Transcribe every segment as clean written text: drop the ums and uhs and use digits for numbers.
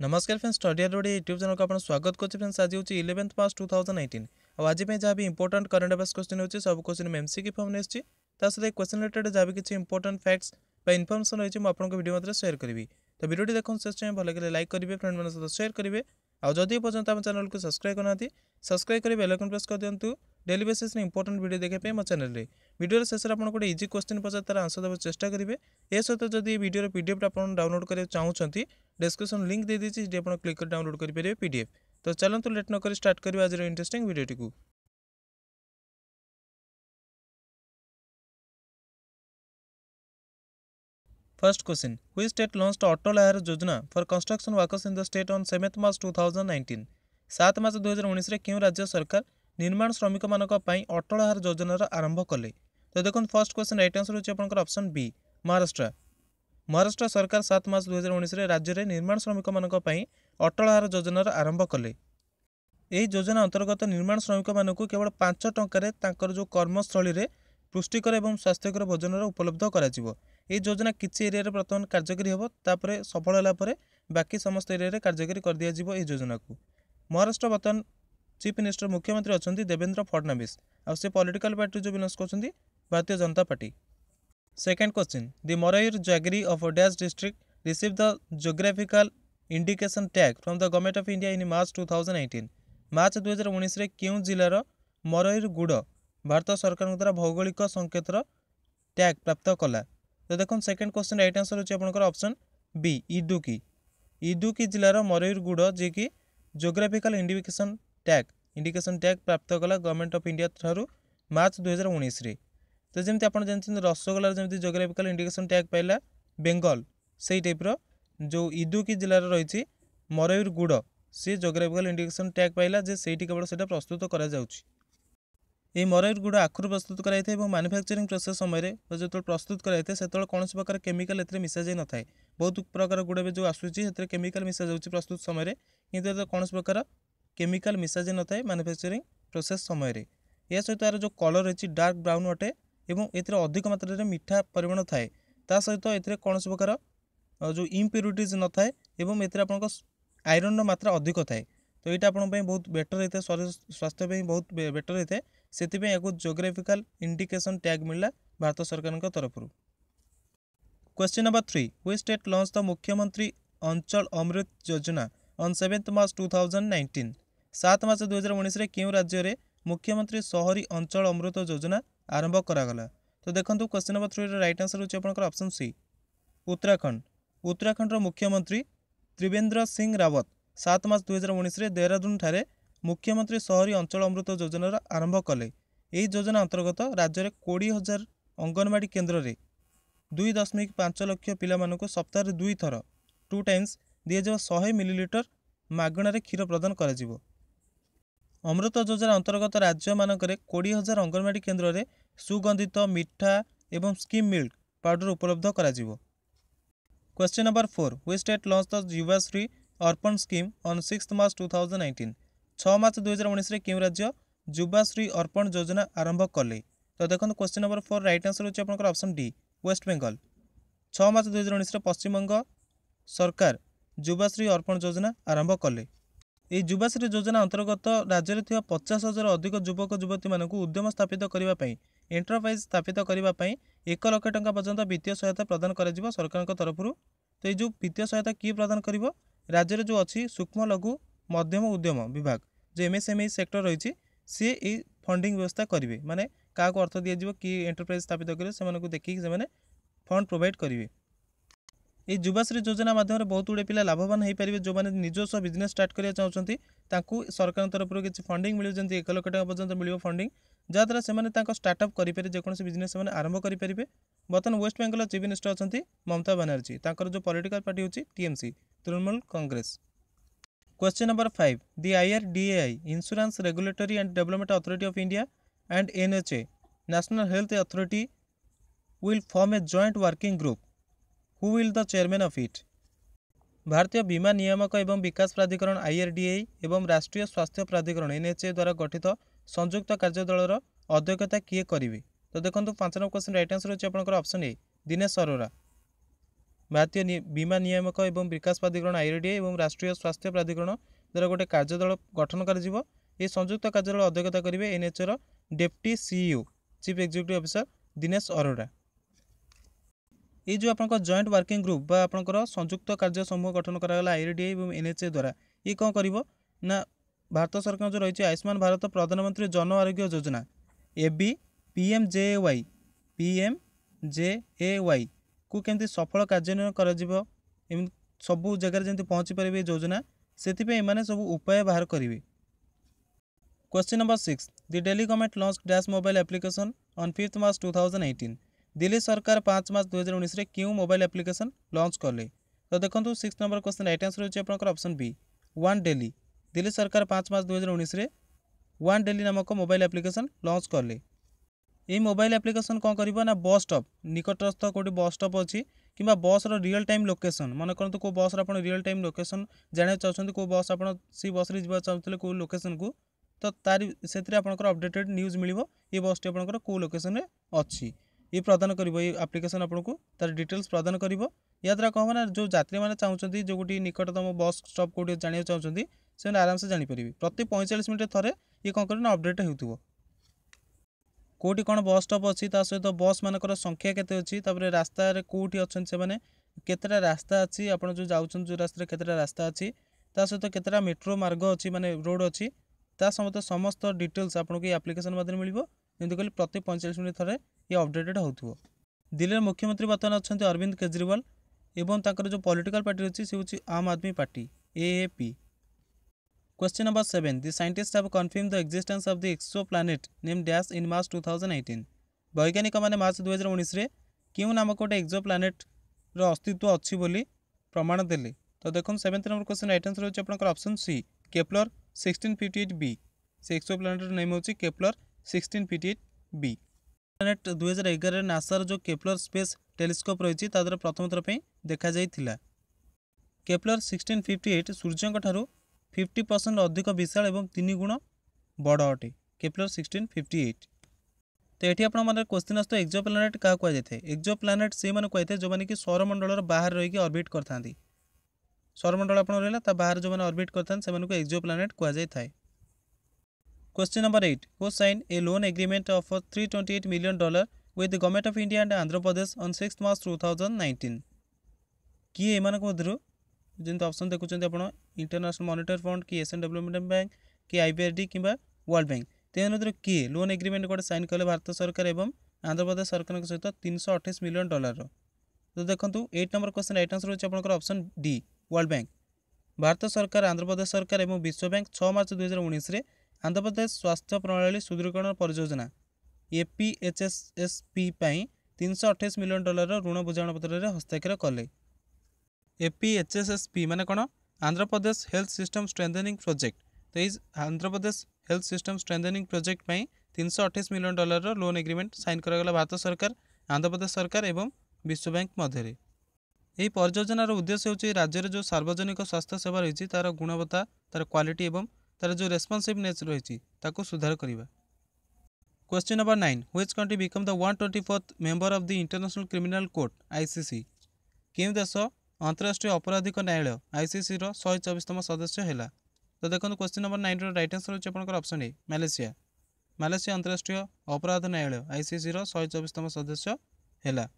नमस्कार friends study road YouTube channel को आप स्वागत करुँच फ्रेंड्स। आज हूँ 11 मार्च 2019 और आज जहाँ भी इंपोर्टेंट करंट अफेयर्स क्वेश्चन होती सब क्वेश्चन एमसीक्यू फॉर्म में आसी क्वेश्चन रिलेटेड जहाँ भी किसी इंपोर्टेंट फैक्ट्स इनफॉरमेशन रही है आपको वीडियो मध्य शेयर करी। तो वीडियो देखते शेष टाइम भल लगे लाइक करेंगे, फ्रेंड मान सहित शेयर करेंगे और जदि पर्यटन आम चैनल को सब्सक्राइब करना सब्सक्राइब कर बेल आइकन प्रेस कर दिंतु डेली बेसिस इंपोर्टेंट वीडियो देखा मो चैनल में। वीडियो शेष में आपको गोटे इजी क्वेश्चन पचार तार आंसर देवार चेष्टा करेंगे। ए सहित जब वीडियो पीडीएफ आप डाउनलोड करने चाहते डिस्क्रिप्शन लिंक दे दीजिए जी आप क्लिक कर डाउनलोड करेंगे पीडीएफ। तो चलते लेट नक स्टार्ट करेंगे आज इंटरेस्टिंग वीडियो को। First question, which state launched Atal Lahar Yojana for construction workers in the state on 7 मार्च 2019। 7 मार्च 2019 में क्यों राज्य सरकार निर्माण श्रमिक मानक अटल लहर योजनार आरंभ कले। तो देखो फर्स्ट क्वेश्चन राइट आंसर होची आपनकर ऑप्शन बी महाराष्ट्र। महाराष्ट्र सरकार 7 मार्च 2019 में राज्य में निर्माण श्रमिक मानक अटल लहर योजनार आरंभ कले। यही योजना अंतर्गत निर्माण श्रमिक मानक केवल 5 टंकार जो कर्मस्थली में पुष्टिकर और स्वास्थ्यकर भोजन उपलब्ध करा। ये योजना किसी एरिया बर्तमान कार्यकारी हम तापर सफल होगापर बाकी समस्त एरिया कार्यकारी कर दिया ये योजना को। महाराष्ट्र बर्तमान चीफ मिनिस्टर मुख्यमंत्री अच्छा देवेंद्र फडणवीस और से पॉलिटिकल पार्टी जो बिलोंग्स कर Bharatiya Janata Party. Second question, the Marayur jaggery of dash district receive the geographical indication tag from the government of India in March 2018। मार्च 2019 में क्यों जिलार मरयूरगुड़ भारत सरकार द्वारा भौगोलिक संकेतर टैग प्राप्त कला। तो देखो सेकेंड क्वेश्चन राइट आंसर होची आपनकर ऑप्शन बी इडुकी। इडुकी जिलार मरयूरगुड़ जी कि जियोग्राफिकल इंडिकेशन टैग प्राप्त कला गवर्नमेंट ऑफ इंडिया ठारू मार्च 2019 रे। तो जमी आप जानते रसगोल्लार जमी जियोग्राफिकल इंडिकेशन टैग पाइला बेंगल से टाइप्र जो इडुकी जिलार रही मरयूरगुड़ सी जियोग्राफिकल इंडिकेशन टैग पाइला जे से केवल से प्रस्तुत करा जाउछि। ये मरयूरगुड़ आखुर प्रस्तुत कराई मैन्युफैक्चरिंग प्रोसेस समय जो प्रस्तुत कराई से कौन प्रकार केमिकल ए मिसा जाए न था। बहुत प्रकार गुड़ जो आसूसी केमिकल मिसा जाऊँगी प्रस्तुत समय कि कौन प्रकार केमिकल मिसा जाए न था मैन्युफैक्चरिंग प्रोसेस समय। यह सहित यार जो कलर रही डार्क ब्राउन अटे और ए अधिक मात्रा में मीठा परिमाण थाए ता सहित ए कौन प्रकार जो इम्प्यूरिटीज न थाए एवं आप आयरन मात्रा अधिक थाए। तो यहाँ आपंपाई बहुत बेटर होता है, शरीर स्वास्थ्य बहुत बेटर होता है से जियोग्राफिकल इंडिकेशन टैग मिलला भारत सरकार तरफ। Question number 3, which state launch the मुख्यमंत्री अंचल अमृत योजना ऑन 7 मार्च 2019। 7 मार्च 2019 में क्यों राज्य में मुख्यमंत्री शहरी अंचल अमृत योजना आरंभ करागला। तो देखो क्वेश्चन नंबर 3 राइट आंसर होची आपनकर ऑप्शन सी उत्तराखंड। उत्तराखंड मुख्यमंत्री त्रिवेंद्र सिंह रावत 7 मार्च 2019 में देहरादून ठारे मुख्यमंत्री शहरी अंचल अमृत योजनार आरंभ कले। यही योजना अंतर्गत राज्य में 20,000 अंगनवाड़ी केन्द्र में 2.5 लाख पिला सप्ताह 2 थर 2 टाइम्स दिजा 100 मिलीलीटर मागणार क्षीर प्रदान कर। अमृत योजना अंतर्गत राज्य मानक 20,000 अंगनवाड़ी केन्द्र में सुगंधित मीठा एवं स्किम मिल्क पाउडर उपलब्ध करा। Question number 4, which state launch the Yuvashree Arpan scheme on 6 March 2019। 6 March 2019 में क्यों राज्य युवाश्री अर्पण योजना आरंभ कले। तो देखो क्वेश्चन नंबर 4 राइट आंसर होची आपनकर option D waste Bengal. 6 March 2019 में पश्चिमबंग सरकार युवाश्री अर्पण योजना आरंभ कले। यह युवाश्री योजना अंतर्गत राज्य में 50,000 अधिक युवक युवती मानक उद्यम स्थापित करने एंटरप्राइज स्थापित करने 1 लाख टंका पर्यंत वित्तीय सहायता प्रदान कर सरकार तरफ। तो ये वित्तीय सहायता किए प्रदान कर राज्य में जो अच्छी सूक्ष्म लघु मध्यम उद्यम विभाग जो एमएसएमई सेक्टर रही सी फंडिंग व्यवस्था करेंगे माने क्या अर्थ दिज्व कि एंटरप्राइज स्थापित करेंगे से देखिए से फंड प्रोवाइड करेंगे। ये युवाश्री योजना माध्यम बहुत गुड़े पिला लाभवान हो पारे जो मैंने निजस्व बिजनेस स्टार्ट करना चाहते सरकार तरफ किसी फंडिंग मिले जमी 1 लाख टका पर्यंत मिल फंडिंग जहाँद्वारा से स्टार्टअप करेंगे जेकोसी बिजनेस से आरंभ करेंगे। बर्तमान वेस्ट बेंगल चीफ मिनिस्टर अच्छा ममता बनर्जी जो पॉलिटिकल पार्टी होची TMC Trinamool Congress. Question number 5, the IRDAI insurance regulatory and development authority of India and NHA national health authority will form a joint working group who will the chairman of it. भारतीय बीमा नियामक एवं विकास प्राधिकरण IRDAI एवं राष्ट्रीय स्वास्थ्य प्राधिकरण NHA द्वारा गठित संयुक्त कार्यदलर अध्यक्षता किए करेंगे। तो देखो 5 नंबर क्वेश्चन राइट आंसर होची आपनकर ऑप्शन ए दिनेश अरोरा। भारतीय बीमा नियामक एवं विकास प्राधिकरण आईआरडीए एवं राष्ट्रीय स्वास्थ्य प्राधिकरण द्वारा गोटे कार्यदल गठन कर संयुक्त कार्यदल अध्यक्षता करेंगे NHO deputy CEO chief executive officer Dinesh Arora. ये जो आप जॉइंट वर्किंग ग्रुप बा आपंकर संयुक्त कार्य समूह गठन कराला आईआरडीए और एनएचए द्वारा ये कौन कर ना भारत सरकार जो रही आयुष्मान भारत प्रधानमंत्री जन आरोग्य योजना एबी पीएमजेएवाई को केमती सफल कार्यान्वयन कर सबू जगह जमी पहुँची पारे योजना से सब उपाय बाहर करेंगे। Question number 6 the Delhi government launch dash mobile application on 5 मार्च 2018। दिल्ली सरकार 5 मार्च 2019 में क्यों मोबाइल एप्लिकेशन लॉन्च कले। तो देखो 6 नंबर क्वेश्चन राइट आंसर होची आपनकर option B one Delhi. Delhi सरकार 5 मार्च 2019 में वन डेली नामक मोबाइल एप्लिकेशन लॉन्च कले। ये मोबाइल एप्लिकेशन कौन कर ना बस स्टॉप निकटस्थ कौटी बस स्टॉप अच्छी कि बस रियल टाइम लोकेशन मन करते कौ बस रियल टाइम लोकेशन जाना चाहते कौ बस आप बस जा चाहते कौ लोकेशन को तो तारी से अपडेटेड न्यूज मिल ये बस टी आपंकर कौ लोकेशन में अच्छी ये प्रदान कर आप्लिकेसन आपको तार डिटेल्स प्रदान कर या द्वारा कौन ना जो यात्री मैंने चाहते जो गोटी निकटतम बस स्टॉप कौटी जाना चाहते से आराम से जानीपर प्रति 45 मिनट थे ये कौन कर अपडेट हो कौटी कौन बस स्टॉप अच्छी सहित बस मानकर संख्या केते अच्छी रास्ता कौटी अच्छा से मैंने केतेटा रास्ता अच्छी आप जो जाऊँ जो रास्ता केतेटा रास्ता अच्छी सहित केतेटा मेट्रो मार्ग अच्छी माने रोड अच्छी सहित समस्त डिटेल्स आपको ये आप्लिकेसन मध्य मिल जमी कहली प्रति 45 मिनट थे ये अपडेटेड हो। दिल्ली मुख्यमंत्री बर्तमान अच्छा अरविंद केजरीवाल एवं ताकर जो पॉलिटिकल पार्टी अच्छी से हूँ Aam Aadmi Party AAP. Question number 7 the scientist have confirm the existence of the exoplanet name dash in March 2018। वैज्ञानिक मैंने मार्च 2019 में क्यों नामक गोटे एक्सोप्लैनेट अस्तित्व अच्छी बोली प्रमाण देले। तो देखो 7th number question right answer होची आपनकर ऑप्शन सी केप्लर 1658b। से एक्सोप्लैनेट नेम होची केप्लर 1658b। प्लैनेट 2011 नासार जो केप्लर स्पेस टेलीस्कोप रही द्वारा प्रथम थर पर देखा जाइथिला। केप्लर 1658 सूर्य ठारू 50% अधिक विशाल एवं 3 गुण बड़ अटे केप्लर 1658। तो ये आप क्वेश्चन आस एक्सोप्लैनेट क्या कहुए एक्सोप्लैनेट से मैंने कही जो मैंने कि सौरमंडल बाहर रही ऑर्बिट करते सौरमंडल आप रहा बाहर जो मैंने ऑर्बिट करते एक्सोप्लैनेट कहुए। Question number 8 who sign a loan agreement of $328 million with the government of India and Andhra Pradesh on 6 March 2019। किए एमानक मध्यरु जमी ऑप्शन देखुं आप इंटरनेशनल मॉनिटरी फंड कि एशियन डेवलपमेंट बैंक कि आईबीआरडी कि वर्ल्ड बैंक तेन मध्य किए लोन एग्रीमेंट गोटे साइन कले भारत सरकार एवं आंध्र प्रदेश सरकार सहित $328 मिलियन। तो देखो 8 नंबर क्वेश्चन राइट आंसर होची आपनकर option D world bank. Bharat सरकार आंध्र प्रदेश सरकार एवं विश्व बैंक 6 मार्च 2019 में आंध्र प्रदेश स्वास्थ्य प्रणाली सुदृढ़ीकरण परियोजना एपीएचएसएसपी 328 मिलियन ऋण बुझामणपत्र हस्ताक्षर कले। एपीएचएसएसपी माने कौन Andhra Pradesh health system strengthening project. तो ये Andhra Pradesh health system strengthening project 328 million loan agreement sign करागला भारत सरकार आंध्र प्रदेश सरकार एवं विश्व बैंक मध्य। यही परियोजनार उद्देश्य होची राज्य जो सार्वजनिक स्वास्थ्य सेवा रही तार गुणवत्ता तार क्वालिटी एवं तार जो रेस्पॉन्सिवनेस रही सुधार करने। Question number 9 which country become the 124th member of the International Criminal Court ICC. केउं देश अंतर्राष्ट्रीय अपराधिक न्यायालय आईसीसी 124तम सदस्य है। तो देखो क्वेश्चन नंबर 9 राइट आंसर होची आपनकर ऑप्शन ए मालयेशिया। मालयेशिया अंतर्राष्ट्रीय अपराध न्यायालय आईसीसी 124तम सदस्य है।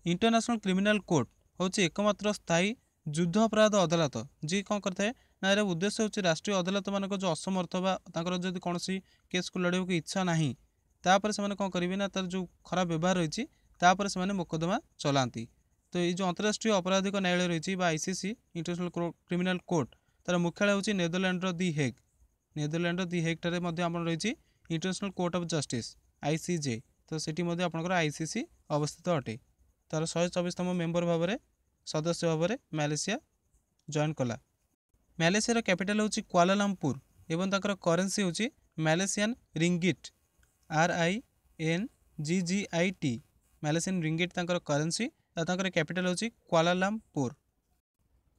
इंटरनेशनल क्रिमिनल कोर्ट होची एकमात्र स्थायी युद्ध अपराध अदालत जी कौन करता ना यार उद्देश्य होची राष्ट्रीय अदालत मान जो असमर्थ जब कौन केस को लड़े की इच्छा ना तापर से कौन करेंगे ना तार जो खराब व्यवहार रही से मोकदमा चलाती। तो ये जो अंतर्राष्ट्रीय अपराधिक न्यायालय रही आईसीसी इंटरनेशनल क्रिमिनल कोर्ट तार मुख्यालय होची नेदरलैंड दी हेग। नेदरलैंड दी हेग ठारे रही international court of justice ICJ. तो सेठी आपंकर आईसीसी अवस्थित अटे। तार 124तम मेंबर भाव में सदस्य भाव में मालयेशिया जॉइन कला। मालयेशियार कैपिटल होची कुआलालंपुर एवं ताकर करेन्सी होची Malaysian ringgit RINGGIT। Malaysian ringgit ताकर करेन्सी ताकर कैपिटल होची Kuala Lumpur.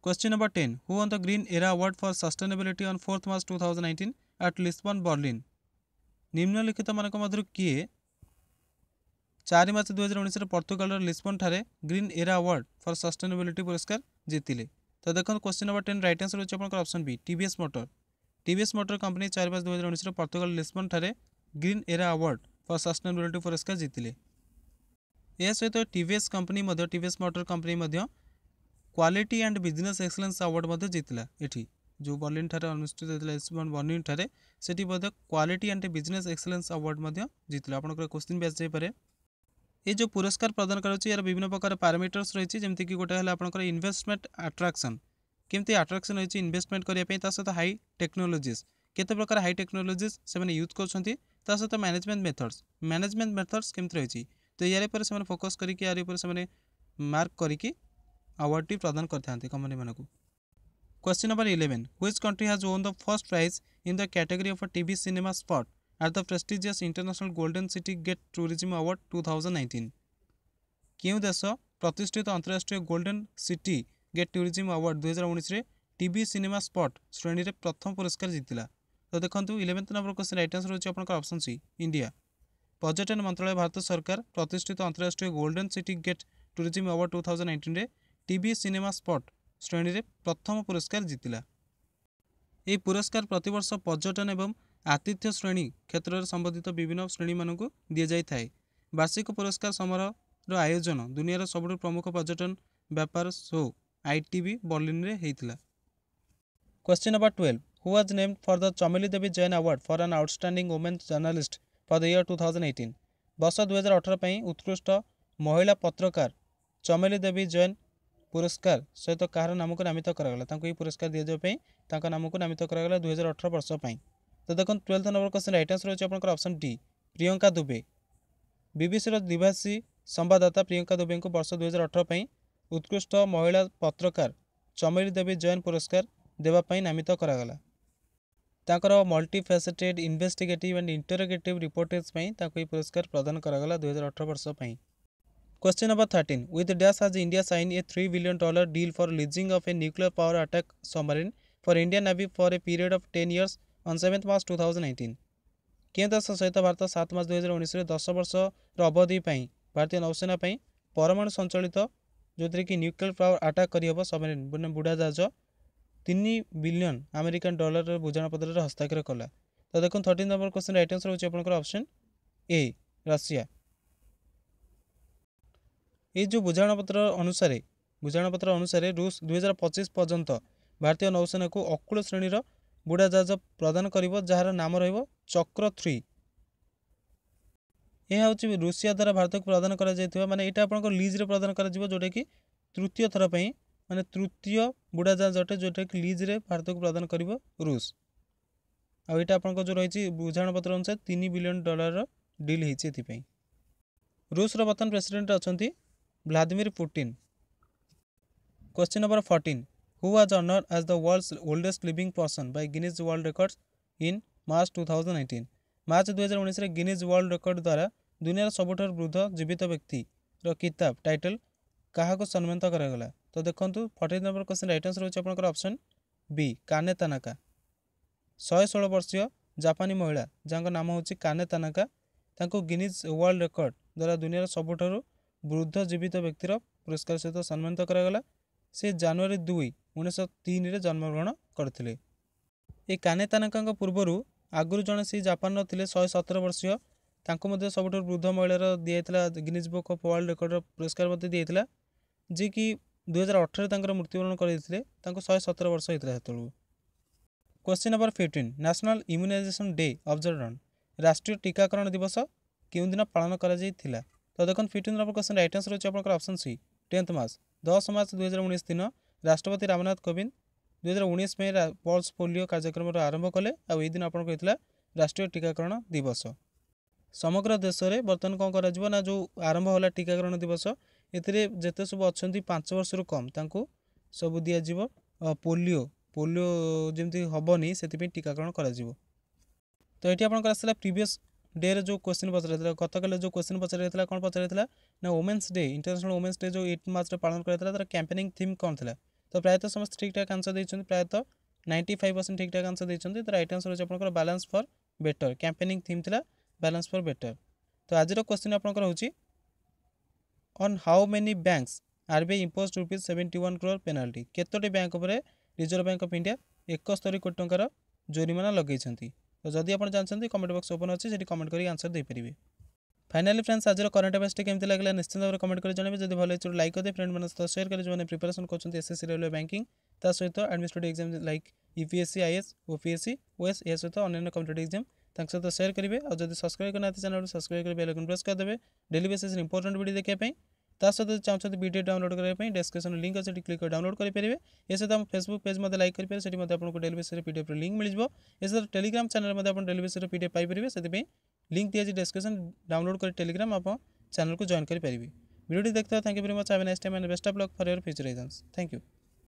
Question number 10 who won the green era award for sustainability on 4 March 2019 at Lisbon Berlin. निम्नलिखित मानक मध्य किए 4 ମାର୍ଚ୍ଚ 2019 ପର୍ତ୍ତୁଗାଲର ଲିସ୍ବନ ଠାରେ ଗ୍ରୀନ୍ ଏରା ଆୱାର୍ଡ ଫର ସଷ୍ଟେନେबिଲିଟି ପୁରସ୍କାର ଜିତିଲେ। ତ ଦେଖନ୍ତୁ କ୍ୱେଶ୍ଚିନ୍ ନମ୍ବର 10 ରାଇଟ୍ आंसर ହେଉଛି ଆପଣଙ୍କର option B TVS motor. TVS motor company 4 March 2019 Portugal Lisbon ଠାରେ ଗ୍ରୀନ୍ ଏରା ଆୱାର୍ଡ ଫର ସଷ୍ଟେନେବିଲିଟି ପୁରସ୍କାର ଜିତିଲେ। ଏହା ସହିତ टीवीएस कंपनी ମଧ୍ୟ टीवीएस मोटर कंपनी ମଧ୍ୟ quality and business excellence award ମଧ୍ୟ ଜିତିଲା। ଏଠି जो ବର୍ଲିନ ଠାରେ ଅନୁଷ୍ଠିତ ହୋଇଥିଲା ଲିସ୍ବନ ବର୍ଲିନ ଠାରେ ସେଠି ମଧ୍ୟ quality and business excellence award ମଧ୍ୟ ଜିତିଲା। ଆପଣଙ୍କର क्वेश्चन ବି ଆସିଯାଇପାରେ। ये जो पुरस्कार प्रदान कराउछि यार विभिन्न प्रकार पैरामीटर्स रही जमती कि गोटे है आपंकर इन्वेस्टमेंट अट्राक्शन केमती अट्राक्शन रही इन्वेस्टमेंट करने सहित हाई टेक्नोलोजीज केते प्रकार हाई टेक्नोलोजीज से यूज कर सहित मैनेजमेंट मेथड्स केमती रही तो यार पर से फोकस करके यार पर से मार्क करके अवार्ड टी प्रदान करते कंपनी मानक। Question number 11 which country has won the first prize in the category of TV cinema spot at the prestigious International Golden City Gate Tourism Award 2019 क्यों देश प्रतिष्ठित अंतर्राष्ट्रीय golden city gate tourism award 2019 रे TV cinema spot श्रेणी रे प्रथम पुरस्कार जीतिला। तो देखंतु 11th number question right answer होची आपनकर ऑप्शन सी इंडिया। पर्यटन मंत्रालय भारत सरकार प्रतिष्ठित अंतर्राष्ट्रीय golden city gate tourism award 2019 रे टीवी सिनेमा स्पॉट श्रेणी रे प्रथम पुरस्कार जीतिला। यह पुरस्कार प्रतिवर्ष पर्यटन एवं आतिथ्य श्रेणी क्षेत्र में संबंधित विभिन्न श्रेणी मानक दि जाए। वार्षिक पुरस्कार समारोह आयोजन दुनियार सबुठ प्रमुख पर्यटन व्यापार शो आईटीवी बर्लिन रे हेइतिला। Question number 12 who was named for the Chameli Devi Jain award for an outstanding women journalist for the year 2018 वर्ष 2018 पर उत्कृष्ट महिला पत्रकार चमेली देवी जैन पुरस्कार सहित कहार नाम को नामित करागला पुरस्कार दि जाए नाम को नामित करागला 2018 वर्ष पर। तो देखो 12th number question right answer होची आपनकर option D Priyanka Dubey. BBC रो द्विभाषी संवाददाता प्रियंका दुबे को वर्ष 2018 पर उत्कृष्ट महिला पत्रकार चमेली देवी जैन पुरस्कार देवा पई नामित करागला। ताकर multifaceted investigative and interrogative reportage पई ताको पुरस्कार प्रदान करागला 2018 वर्ष पई। Question number 13 with dash has India sign a $3 billion deal for leasing of a nuclear power attack submarine for Indian navy for a period of 10 years on 7 मार्च 2019 कें देश सहित भारत 7 मार्च 2019 10 वर्ष अवधि भारतीय नौसेना परमाणु संचालित जो कि न्यूक्लियर पावर अटैक करहब सबमरीन बुढ़ा जहाज $3 बिलियन अमेरिकन डॉलर बुझाणपत्र हस्ताक्षर कला। तो देखो 13 नंबर क्वेश्चन राइट आंसर होची आपनकर ऑप्शन ए रशिया। ये जो बुझाणपत्र अनुसार रूस 2025 पर्यंत भारतीय नौसेना को अकूल श्रेणी बुढ़ा जहाज प्रदान करिवो जार नाम रहिबो चक्र 3। यह हूँ रूसिया द्वारा भारत को प्रदान करा माने एटा आपनको लीज रे प्रदान करा जिवो जोटा कि तृतीय थर पई माने तृतीय बुढ़ा जहाज अटे जोटा कि लीज रे भारत को प्रदान करिवो रूस। आ एटा आपनको जो रही बुझाणपत्र अनुसार $3 बिलियन डील हेछि एथि पई। रूस रो वर्तमान प्रेसिडेंट अछंती Vladimir Putin. Question number 14 Who was honored as the world's oldest living person by Guinness World Records in March 2019 मार्च 2019 रे गिनीज वर्ल्ड रिकॉर्ड द्वारा दुनिया सबुठार वृद्ध जीवित व्यक्ति रो किताब टाइटल काहाको सम्मानित करागला। तो देखंतु 14 नंबर क्वेश्चन राइट आंसर होची आपनकर ऑप्शन बी काने तानाका। 116 वर्षीय जापानी महिला जांको नाम होची काने तानाका तांको गिनीज वर्ल्ड रिकॉर्ड द्वारा दुनिया सबुठार वृद्ध जीवित व्यक्तिर पुरस्कार सहित सम्मानित करागला। से जनवरी 2 1903 रे जन्मग्रहण करथिले। ए काने तानाका पूर्वर आगुरी जने से जापान थिले 117 वर्षीय तांको मध्ये सबुठार वृद्ध महिलार दियाइतला Guinness book of world record पुरस्कार मध्ये दियाइतला जे कि 2018 तांकर मृत्युवरण करथिले तांको 117 वर्ष हेतला हेतळु। Question number 15 national immunisation day observed राष्ट्रीय टीकाकरण दिवस केउं दिन पालन करा जायतिला। तो देखन 15 नंबर क्वेश्चन राइट आंसर होची आपनकर ऑप्शन सी 10 मार्च 10 मार्च 2019 दिन राष्ट्रपति रामनाथ कोविंद 2019 में पल्स पोलियो कार्यक्रम आरंभ कले आ दिन आपन कहला राष्ट्रीय टीकाकरण दिवस। समग्र देश में बर्तमान कौन कर ना जो आरंभ होला टीकाकरण दिवस एथिरे जेते सब अच्छी 5 वर्ष रु कम तांको सब दिया पोलियो जमती हेनी से टीकाकरण करा। तो ये आपन आसला प्रीवियस डे रे जो क्वेश्चन पचार गतकाल जो क्वेश्चन पचार कौन पचार ना women's day international women's day जो 8 मार्च पालन कराइला तार कैंपेनिंग थीम कौन था। तो प्रायतः समस्त ठीक ठाक आंसर देइछन प्रायतः 95% ठीक ठाक आंसर देइछन। तो राइट आंसर होची आपनकर balance for better campaigning theme थिला बैलेंस फॉर बेटर। तो आज क्वेश्चन आपनकर होची on how many banks RBI impose rupees 71 crore penalty केतोटी बैंक उपर रिजर्व बैंक ऑफ इंडिया 71 कोटी टंकार जोरिमाना लगे। तो जदि आप जानते कमेंट बॉक्स ओपन अच्छे से कमेंट करके आंसर देपारे। फाइनाली फ्रेंड्स आज करंट अफेयर्स केमती लगे निश्चित भाव में कमेंट कर जानवे। जब भले अच्छे लाइक करते फ्रेंड मैंने सहित शेयर करें जो प्रिपरेशन कर एसएससी रेलवे बैंकिंग ता सहित administrative exam like UPSC IAS OPSC OS या सहित अन्य कॉम्पिटेटिव एग्जाम सहित शेयर करेंगे। और जब सब्सक्राइब करना चैनल सब्सक्राइब कर बेल आइकन प्रेस करदे डेली बेसिस इंपोर्टेंट वीडियो देखापी। सहित चाहते वीडियो डाउनलोड करने डिस्क्रिप्शन लिंक अच्छे क्लिक कर डाउनलोड करेंगे। ये सहित हम फेसबुक पेज में लाइक करेंगे से आपको डेली बेसिस पीडीएफ लिंक मिल जाए। ये सहित टेलीग्राम चैनल में आप डेली बेसिस पीडीएफ पाइपर से लिंक दिया डिस्क्रिप्शन डाउनलोड कर टेलीग्राम आप चैनल को जॉइन करेंगे। वीडियो देखते हैं। Thank you very much. Have a nice time and best of luck for your future exams. Thank you.